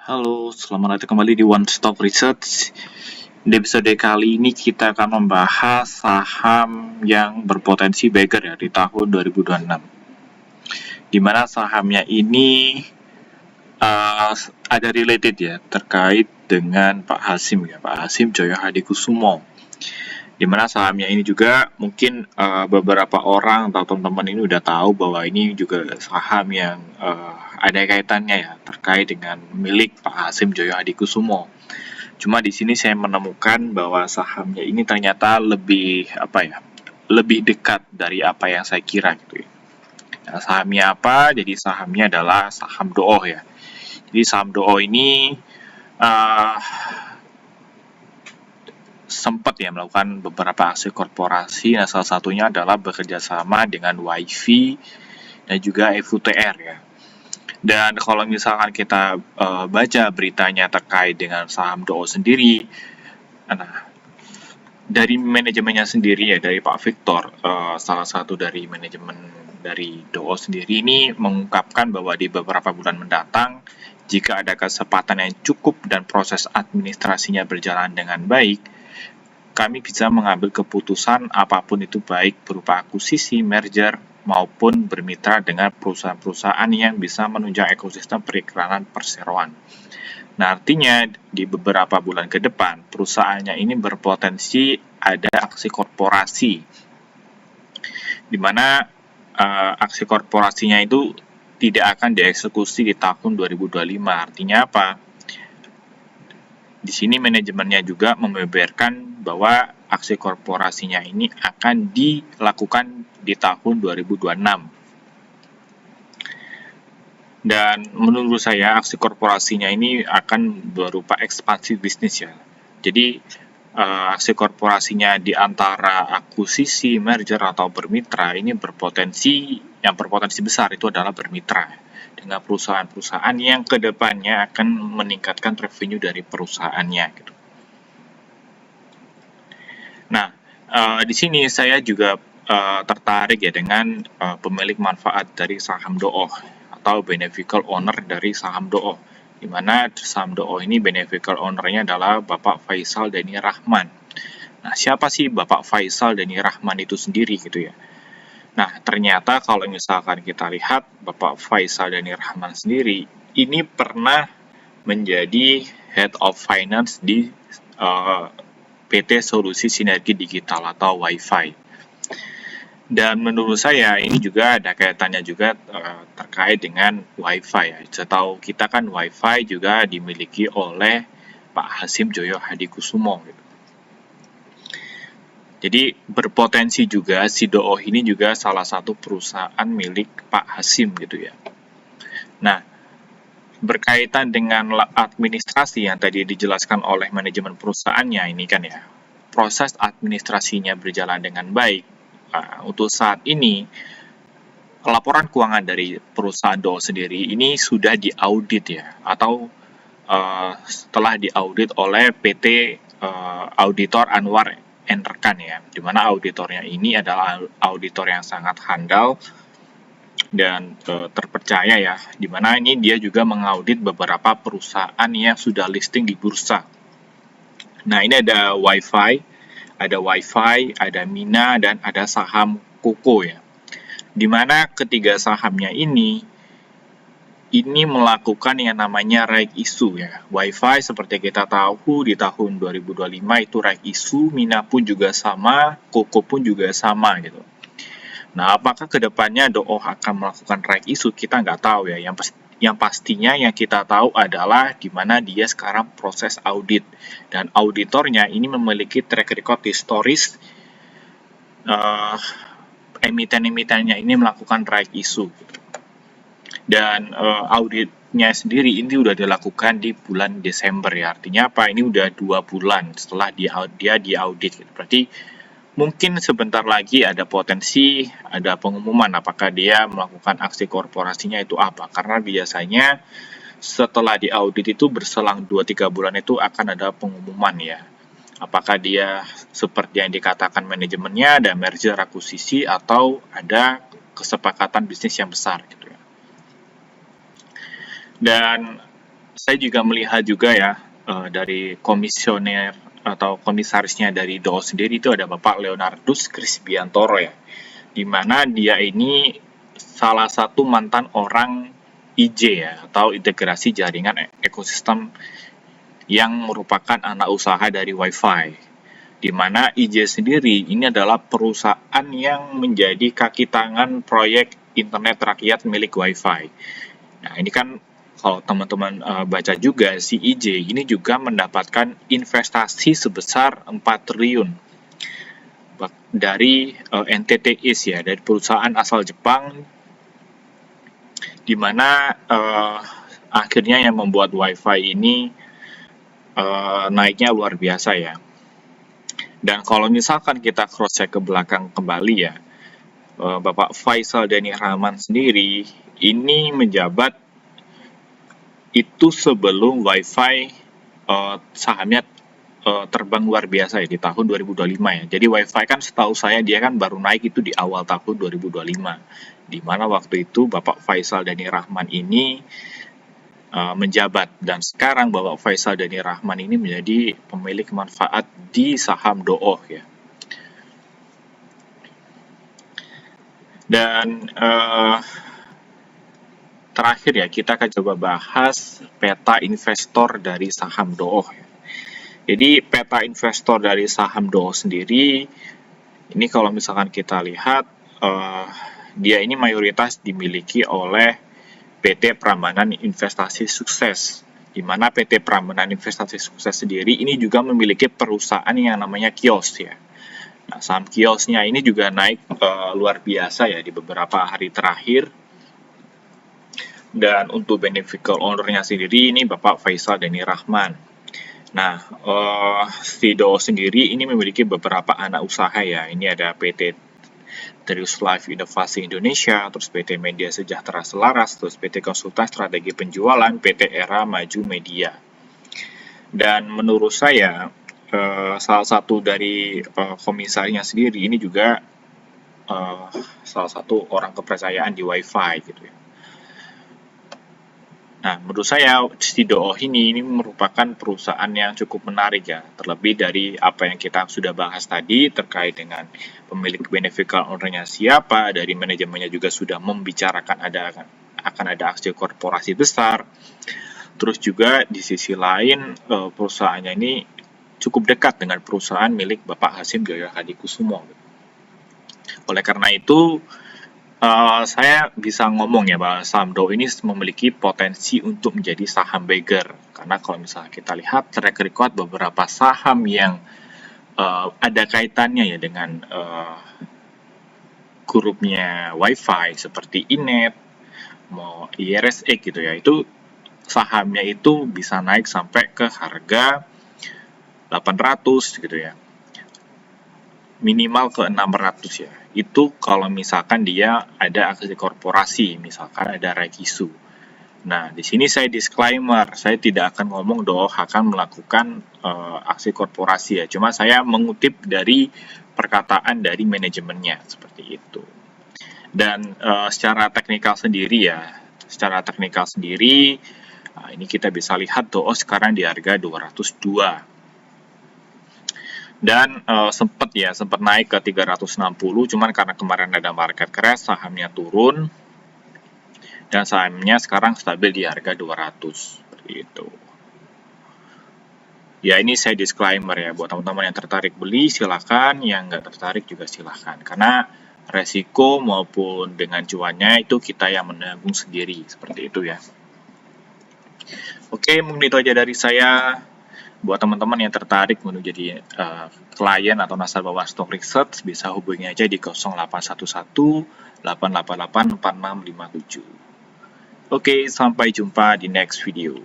Halo, selamat datang kembali di One Stop Research. Di episode kali ini kita akan membahas saham yang berpotensi beggar ya di tahun 2026. Di mana sahamnya ini ada related ya terkait dengan Pak Hasim ya, Pak Hasim Joyo Hadikusumo. Di mana sahamnya ini juga mungkin beberapa orang atau teman-teman ini udah tahu bahwa ini juga saham yang ada kaitannya ya terkait dengan milik Pak Hasim Joyo Hadikusumo. Cuma di sini saya menemukan bahwa sahamnya ini ternyata lebih lebih dekat dari apa yang saya kira gitu ya. Nah, sahamnya apa? Jadi sahamnya adalah saham Dooh ya. Jadi saham Dooh ini sempat ya melakukan beberapa aksi korporasi. Nah, salah satunya adalah bekerja sama dengan WiFi dan juga FUTR ya. Dan kalau misalkan kita baca beritanya terkait dengan saham Dooh sendiri, nah dari manajemennya sendiri ya, dari Pak Victor, salah satu dari manajemen dari Dooh sendiri ini mengungkapkan bahwa di beberapa bulan mendatang, jika ada kesempatan yang cukup dan proses administrasinya berjalan dengan baik, kami bisa mengambil keputusan apapun itu baik berupa akuisisi, merger, maupun bermitra dengan perusahaan-perusahaan yang bisa menunjang ekosistem periklanan perseroan. Nah, artinya di beberapa bulan ke depan, perusahaannya ini berpotensi ada aksi korporasi, di mana aksi korporasinya itu tidak akan dieksekusi di tahun 2025. Artinya apa? Di sini manajemennya juga membeberkan bahwa aksi korporasinya ini akan dilakukan di tahun 2026. Dan menurut saya aksi korporasinya ini akan berupa ekspansi bisnis ya. Jadi aksi korporasinya di antara akuisisi, merger atau bermitra ini berpotensi besar itu adalah bermitra dengan perusahaan-perusahaan yang kedepannya akan meningkatkan revenue dari perusahaannya gitu. Nah, di sini saya juga tertarik ya dengan pemilik manfaat dari saham Dooh atau beneficial owner dari saham Dooh, di mana saham Dooh ini beneficial owner-nya adalah Bapak Faisal Deni Rahman. Nah, siapa sih Bapak Faisal Deni Rahman itu sendiri gitu ya? Nah, ternyata kalau misalkan kita lihat Bapak Faisal Deni Rahman sendiri ini pernah menjadi Head of Finance di PT Solusi Sinergi Digital atau WiFi. Dan menurut saya ini juga ada kaitannya juga terkait dengan WiFi ya. Setahu kita kan WiFi juga dimiliki oleh Pak Hasim Joyo Hadikusumo gitu. Jadi berpotensi juga si Dooh ini juga salah satu perusahaan milik Pak Hasim gitu ya. Nah, berkaitan dengan administrasi yang tadi dijelaskan oleh manajemen perusahaannya ini kan ya, proses administrasinya berjalan dengan baik. Untuk saat ini, laporan keuangan dari perusahaan Dooh sendiri ini sudah diaudit ya, atau setelah diaudit oleh PT Auditor Anwar Rekan ya, di mana auditornya ini adalah auditor yang sangat handal dan terpercaya ya, di mana ini dia juga mengaudit beberapa perusahaan yang sudah listing di bursa. Nah, ini ada WiFi, ada Mina, dan ada saham Koko ya, di mana ketiga sahamnya ini melakukan yang namanya right issue ya. WiFi seperti kita tahu di tahun 2025 itu right issue, Mina pun juga sama, Koko pun juga sama gitu. Nah, apakah kedepannya Dooh akan melakukan right issue? Kita nggak tahu ya. Yang pastinya yang kita tahu adalah di mana dia sekarang proses audit. Dan auditornya ini memiliki track record historis emiten-emitennya ini melakukan right issue. Dan auditnya sendiri ini udah dilakukan di bulan Desember ya. Artinya apa? Ini udah 2 bulan setelah dia diaudit gitu. Berarti mungkin sebentar lagi ada potensi, ada pengumuman apakah dia melakukan aksi korporasinya itu apa. Karena biasanya setelah diaudit itu berselang 2-3 bulan itu akan ada pengumuman ya. Apakah dia seperti yang dikatakan manajemennya, ada merger akuisisi, atau ada kesepakatan bisnis yang besar gitu ya. Dan Saya juga melihat juga ya, dari komisioner atau komisarisnya dari DO sendiri itu ada Bapak Leonardus Krisbiantoro ya, di mana dia ini salah satu mantan orang IJ ya, atau integrasi jaringan ekosistem, yang merupakan anak usaha dari Wi-Fi. Di mana IJ sendiri ini adalah perusahaan yang menjadi kaki tangan proyek internet rakyat milik Wi-Fi. Nah, ini kan kalau teman-teman baca juga, si IJ ini juga mendapatkan investasi sebesar 4 triliun dari NTT East ya, dari perusahaan asal Jepang, di mana akhirnya yang membuat Wi-Fi ini naiknya luar biasa ya. Dan kalau misalkan kita cross check ke belakang kembali ya, Bapak Faisal Dani Rahman sendiri ini menjabat itu sebelum Wi-Fi sahamnya terbang luar biasa ya di tahun 2025 ya. Jadi Wi-Fi kan setahu saya dia kan baru naik itu di awal tahun 2025. Di mana waktu itu Bapak Faisal Dani Rahman ini menjabat, dan sekarang Bapak Faisal Dani Rahman ini menjadi pemilik manfaat di saham DOOH ya. Dan terakhir ya, kita akan coba bahas peta investor dari saham DOOH ya. Jadi peta investor dari saham DOOH sendiri ini kalau misalkan kita lihat, dia ini mayoritas dimiliki oleh PT Prambanan Investasi Sukses, di mana PT Prambanan Investasi Sukses sendiri ini juga memiliki perusahaan yang namanya Kios ya. Nah, saham Kiosnya ini juga naik luar biasa ya di beberapa hari terakhir. Dan untuk beneficial owner-nya sendiri ini Bapak Faisal Dani Rahman. Nah, Vido sendiri ini memiliki beberapa anak usaha ya. Ini ada PT Terius Life Inovasi Indonesia, terus PT Media Sejahtera Selaras, terus PT Konsultan Strategi Penjualan, PT Era Maju Media. Dan menurut saya, salah satu dari komisarnya sendiri ini juga salah satu orang kepercayaan di Wi-Fi gitu ya. Nah, menurut saya si DOOH ini merupakan perusahaan yang cukup menarik ya, terlebih dari apa yang kita sudah bahas tadi terkait dengan pemilik beneficial owner-nya siapa, dari manajemennya juga sudah membicarakan akan ada aksi korporasi besar. Terus juga di sisi lain perusahaannya ini cukup dekat dengan perusahaan milik Bapak Hasyim Joyo Hadikusumo. Oleh karena itu, saya bisa ngomong ya bahwa saham DOOH ini memiliki potensi untuk menjadi saham beggar, karena kalau misalnya kita lihat track record beberapa saham yang ada kaitannya ya dengan grupnya Wi-Fi seperti Inet, mau IRSE gitu ya, itu sahamnya itu bisa naik sampai ke harga 800 gitu ya, minimal ke 600 ya. Itu kalau misalkan dia ada aksi korporasi, misalkan ada rekisu. Nah, di sini saya disclaimer, saya tidak akan ngomong DOOH akan melakukan aksi korporasi ya. Cuma saya mengutip dari perkataan dari manajemennya seperti itu. Dan secara teknikal sendiri ya, ini kita bisa lihat DOOH sekarang di harga 202. Dan sempat naik ke 360, cuman karena kemarin ada market crash, sahamnya turun, dan sahamnya sekarang stabil di harga 200 seperti itu. Ya, ini saya disclaimer ya, buat teman-teman yang tertarik beli silakan, yang nggak tertarik juga silakan, karena resiko maupun dengan cuannya itu kita yang menanggung sendiri, seperti itu ya. Oke, mungkin itu aja dari saya. Buat teman-teman yang tertarik menjadi klien atau nasabah One Stop Research, bisa hubungi aja di 0811 888 4657. Oke, sampai jumpa di next video.